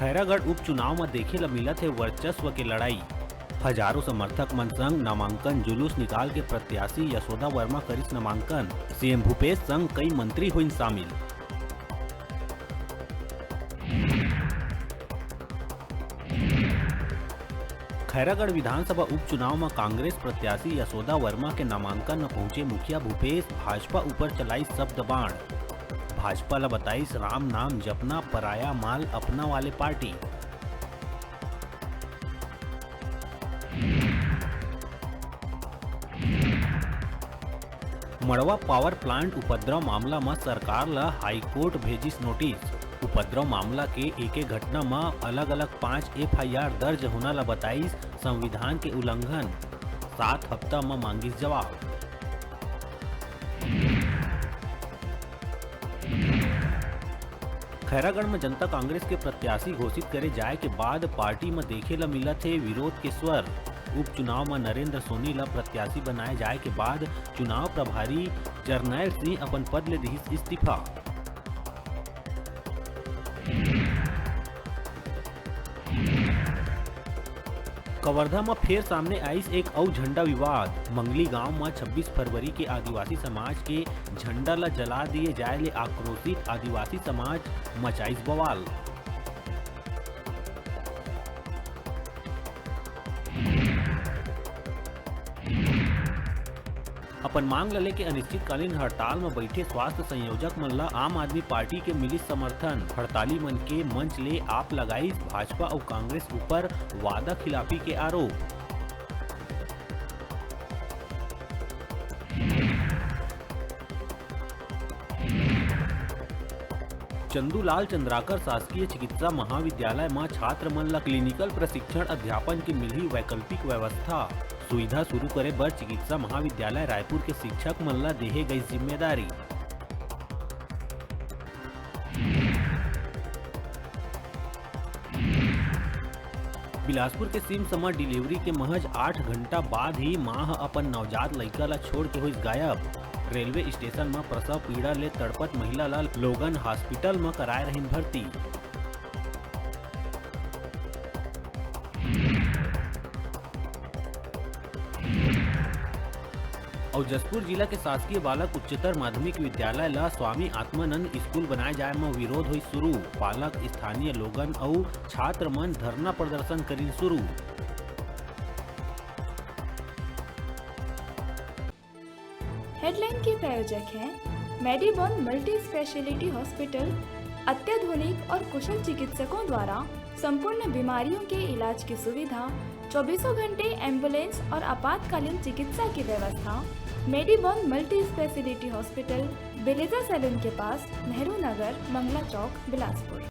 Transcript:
खैरागढ़ उपचुनाव में देखे ला मिलत है वर्चस्व के लड़ाई। हजारों समर्थक मन संग नामांकन जुलूस निकाल के प्रत्याशी यशोदा वर्मा करिस नामांकन। सीएम भूपेश संग कई मंत्री हुइन शामिल। खैरागढ़ विधानसभा उपचुनाव में कांग्रेस प्रत्याशी यशोदा वर्मा के नामांकन में पहुंचे मुखिया भूपेश भाजपा ऊपर चलाई शब्द बाण। भाजपा ला बताइस राम नाम जपना, पराया माल अपना वाले पार्टी। मड़वा पावर प्लांट उपद्रव मामला में सरकार ला हाईकोर्ट भेजिस नोटिस। उपद्रव मामला के एक घटना में अलग अलग 5 FIR दर्ज होना ला बताइस संविधान के उल्लंघन। 7 हफ्ता में मांगिस जवाब। खैरागढ़ में जनता कांग्रेस के प्रत्याशी घोषित करे जाए के बाद पार्टी में देखे ला मिला थे विरोध के स्वर। उपचुनाव में नरेंद्र सोनी ला प्रत्याशी बनाए जाए के बाद चुनाव प्रभारी जरनैल सिंह अपन पद ले दिहिस इस्तीफा। कवर्धा में फिर सामने आइस एक और झंडा विवाद। मंगली गांव में 26 फरवरी के आदिवासी समाज के झंडा ला जला दिए जाए ले आक्रोशित आदिवासी समाज मचाइस बवाल। अपन मांग ला लेके अनिश्चितकालीन हड़ताल में बैठे स्वास्थ्य संयोजक मन ला आम आदमी पार्टी के मिली समर्थन। हड़ताली मन के मंच ले आप लगाई भाजपा और कांग्रेस ऊपर वादा खिलाफी के आरोप। चंदूलाल चंद्राकर शासकीय चिकित्सा महाविद्यालय में छात्र मन ला क्लिनिकल प्रशिक्षण अध्यापन की मिली वैकल्पिक व्यवस्था। सुविधा शुरू करे बर चिकित्सा महाविद्यालय रायपुर के शिक्षक मन ला देहे गई जिम्मेदारी। बिलासपुर के सिमसमा डिलीवरी के महज 8 घंटा बाद ही मां अपन नवजात लड़का ला छोड़ के हुई गायब। रेलवे स्टेशन में प्रसव पीड़ा ले तड़पत महिला ला लोगन हॉस्पिटल में कराए रहीन भर्ती। और जसपुर जिला के शासकीय बालक उच्चतर माध्यमिक विद्यालय ला स्वामी आत्मानंद स्कूल बनाए जाए में विरोध हुई शुरू। पालक, स्थानीय लोगन और छात्र मन धरना प्रदर्शन करीन शुरू। हेडलाइन के प्रायोजक हैं मेडिबॉन मल्टी स्पेशलिटी हॉस्पिटल। अत्याधुनिक और कुशल चिकित्सकों द्वारा संपूर्ण बीमारियों के इलाज की सुविधा, 24 घंटे एम्बुलेंस और आपातकालीन चिकित्सा की व्यवस्था। मेडिबॉन मल्टी स्पेशलिटी हॉस्पिटल, बेलेजा सैलून के पास, नेहरू नगर, मंगला चौक, बिलासपुर।